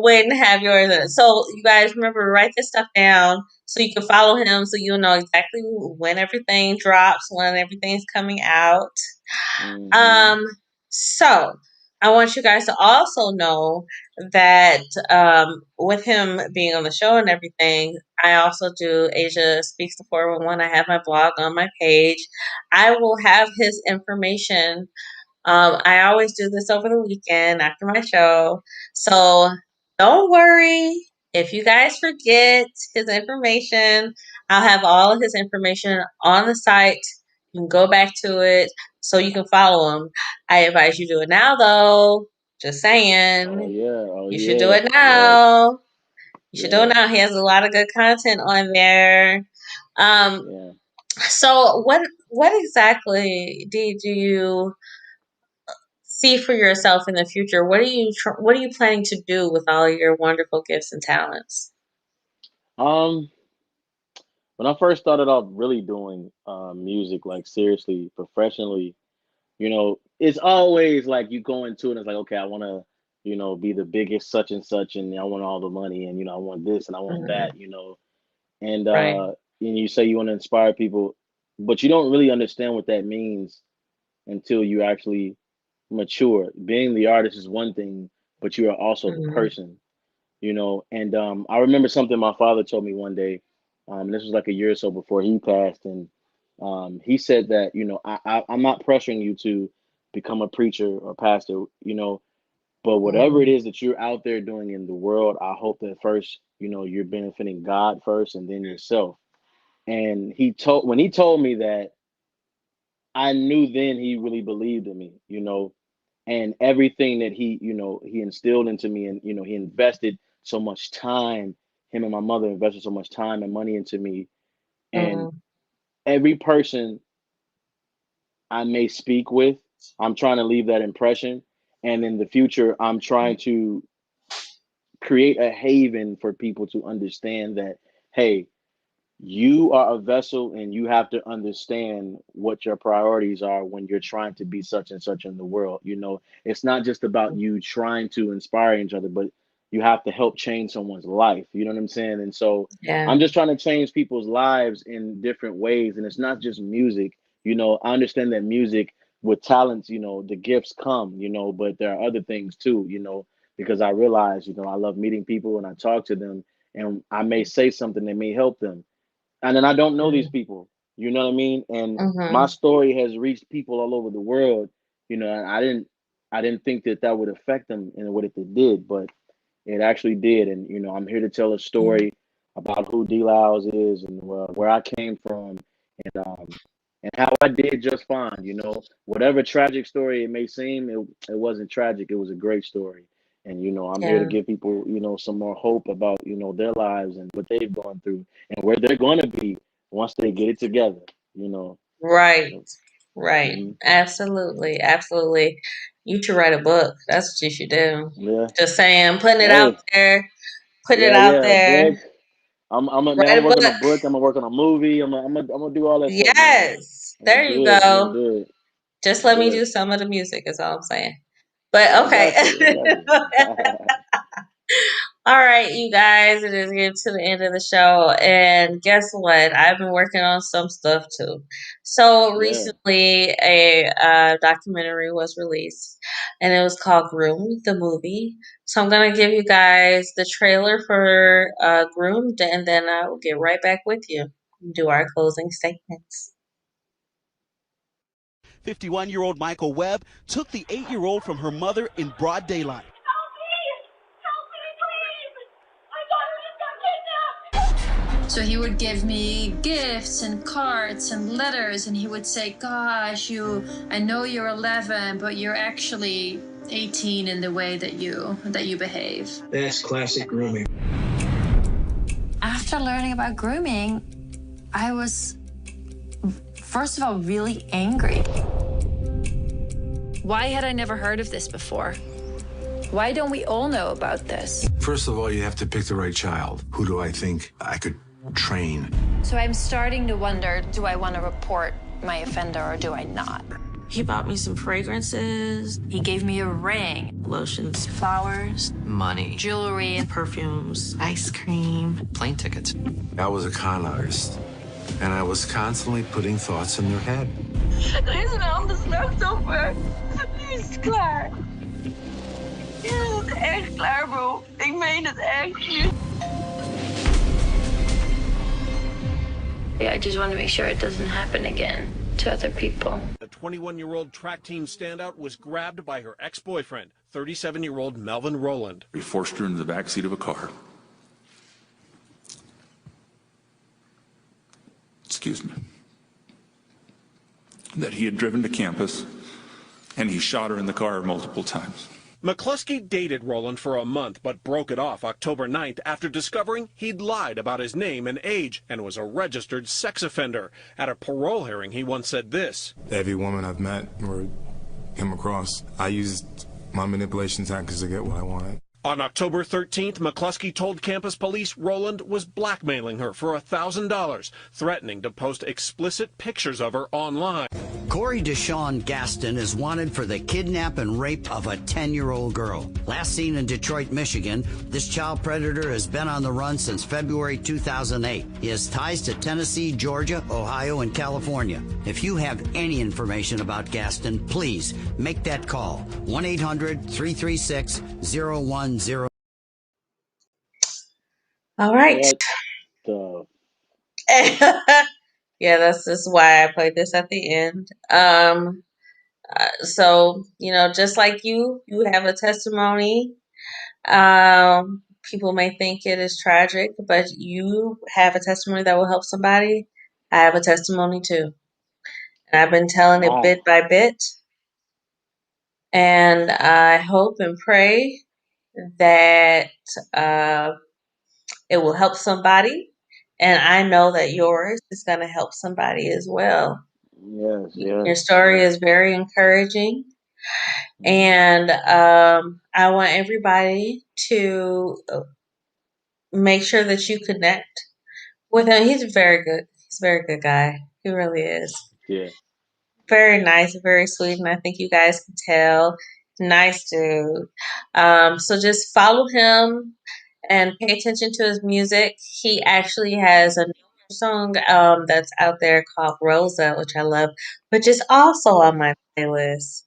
wait and have yours. So you guys remember to write this stuff down so you can follow him so you'll know exactly when everything drops, when everything's coming out. Mm-hmm. Um, so I want you guys to also know that with him being on the show and everything, I also do Asia Speaks to 411. I have my blog on my page. I will have his information. I always do this over the weekend after my show. So don't worry if you guys forget his information. I'll have all of his information on the site. You can go back to it so you can follow him. I advise you do it now, though. Just Oh saying. yeah. Oh You should do yeah. it Yes. now. You should do it Yeah. now. He has a lot of good content on there. Um, Yeah. so what exactly did you see for yourself in the future? What are you planning to do with all your wonderful gifts and talents? Um, when I first started off really doing music, like seriously, professionally, it's always like you go into it and it's like, okay, I want to, be the biggest such and such, and I want all the money, and I want this and I want Mhm. that. And Right. and you say you want to inspire people, but you don't really understand what that means until you actually mature. Being the artist is one thing, but you are also the Mhm. person. And I remember something my father told me one day. This was like a year or so before he passed, and he said that I'm not pressuring you to become a preacher or pastor, but whatever it Mhm. is that you're out there doing in the world, I hope that first, you're benefiting God first and then yourself. And when he told me that, I knew then he really believed in me, and everything that he instilled into me, and he invested so much time. Him and my mother invested so much time and money into me, and Mhm. every person I may speak with, I'm trying to leave that impression. And in the future, I'm trying to create a haven for people to understand that, hey, you are a vessel and you have to understand what your priorities are when you're trying to be such and such in the world. It's not just about you trying to inspire each other, but you have to help change someone's life. You know what I'm saying? And so Yeah. I'm just trying to change people's lives in different ways. And it's not just music. I understand that music with talents, the gifts come, but there are other things too, because I realize, I love meeting people and I talk to them, and I may say something that may help them, and then I don't know these people. You know what I mean? And my Mhm. story has reached people all over the world. And I didn't think that that would affect them in what it did, but it actually did. And I'm here to tell a Mhm. story about who Lylez is, and where I came from, and how I did just fine. Whatever tragic story it may seem, it wasn't tragic. It was a great story. And I'm here to Yeah. give people some more hope about their lives and what they've gone through and where they're going to be once they get it together. You know. Right. So, Right. hmm Absolutely. Absolutely. You should write a book. That's what you should do. Yeah. Just saying, putting it out Hey. there. Put it Yeah. out Yeah. A there. book. I'm Write a working on book. a book. I'm gonna work on a movie. I'm gonna do all that stuff, man. Yes. I'm gonna There you do it. I'm gonna go. do it. Just I'm let gonna me do do it. some of the music is all I'm saying. But I okay. got you. I got you. All right, you guys, it is getting to the end of the show. And guess what? I've been working on some stuff too. So Yeah. recently, a documentary was released, and it was called Groomed, the movie. So I'm going to give you guys the trailer for Groomed, and then I will get right back with you and do our closing statements. 51-year-old Michael Webb took the 8-year-old from her mother in broad daylight. So he would give me gifts and cards and letters, and he would say, "Gosh, I know you're 11, but you're actually 18 in the way that you behave." That's classic grooming. After learning about grooming, I was, first of all, really angry. Why had I never heard of this before? Why don't we all know about this? First of all, you have to pick the right child. Who do I think I could train. So I'm starting to wonder, do I want to report my offender or do I not? He bought me some fragrances, He gave me a ring, lotions, flowers, Money. jewelry, perfumes, ice cream. Plane tickets. I was a con artist, and I was constantly putting thoughts in their head. Listen, I'm the slachtoffer. Is klaar. Ja, dat is echt klaar, bro. Ik meen het echt. I just want to make sure it doesn't happen again to other people. The 21-year-old track team standout was grabbed by her ex-boyfriend, 37-year-old Melvin Rowland. He forced her into the back seat of a car. Excuse me. That he had driven to campus, and he shot her in the car multiple times. McCluskey dated Rowland for a month, but broke it off October 9th after discovering he'd lied about his name and age and was a registered sex offender. At a parole hearing, he once said this. Every woman I've met or come across, I used my manipulation tactics to get what I wanted. On October 13th, McCluskey told campus police Rowland was blackmailing her for $1,000, threatening to post explicit pictures of her online. Corey Deshawn Gaston is wanted for the kidnap and rape of a 10-year-old girl. Last seen in Detroit, Michigan, this child predator has been on the run since February 2008. He has ties to Tennessee, Georgia, Ohio, and California. If you have any information about Gaston, please make that call. 1-800-336-0100. All right. Yeah, that's just why I played this at the end. So, just like you have a testimony. People may think it is tragic, but you have a testimony that will help somebody. I have a testimony too. And I've been telling it bit by bit. And I hope and pray that it will help somebody. And I know that yours is going to help somebody as well. Yes. Your story is very encouraging. And I want everybody to make sure that you connect with him. He's very good. He's a very good guy. He really is. Yeah. Very nice, very sweet. And I think you guys can tell. Nice dude. So just follow him and pay attention to his music. He actually has a new song that's out there called Rosa, which I love, which is also on my playlist.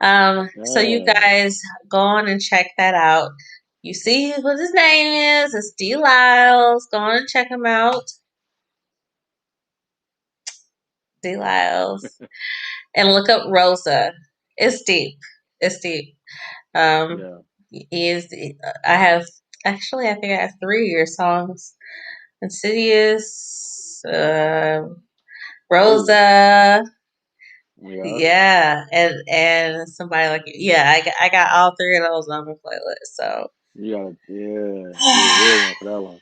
So you guys go on and check that out. You see what his name is. It's Lylez. Go on and check him out. Lylez. And look up Rosa. It's deep. It's deep. He is. I think I have 3 of your songs. Insidious, Rosa. Yeah, and somebody like I got all 3 of those on my playlist. So you a real one for that one.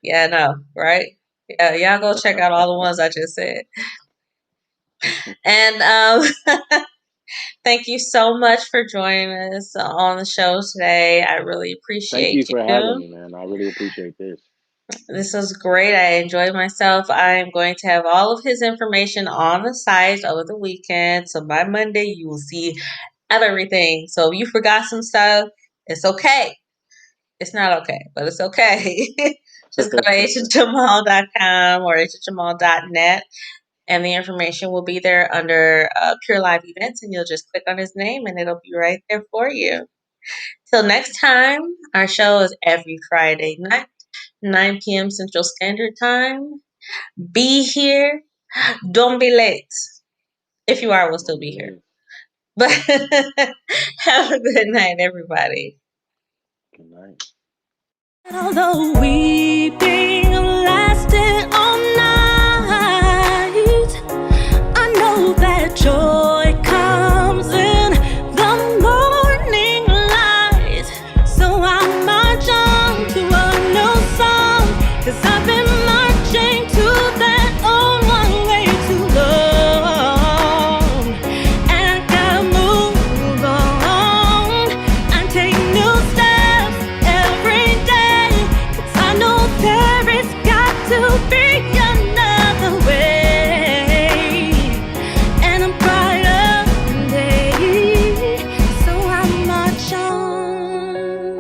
Yeah, I know, right? Yeah, y'all go check out all the ones I just said. And thank you so much for joining us on the show today. I really appreciate Thank you for having me, man. I really appreciate this. This was great. I enjoyed myself. I am going to have all of his information on the site over the weekend. So by Monday, you will see everything. So if you forgot some stuff, it's okay. It's not okay, but it's okay. Just go to agentjamal.com or agentjamal.net, and the information will be there under Pure Live Events, and you'll just click on his name, and it'll be right there for you. Till next time, our show is every Friday night, 9 p.m. Central Standard Time. Be here. Don't be late. If you are, we'll still be here. But have a good night, everybody. Good night. Although weeping lasted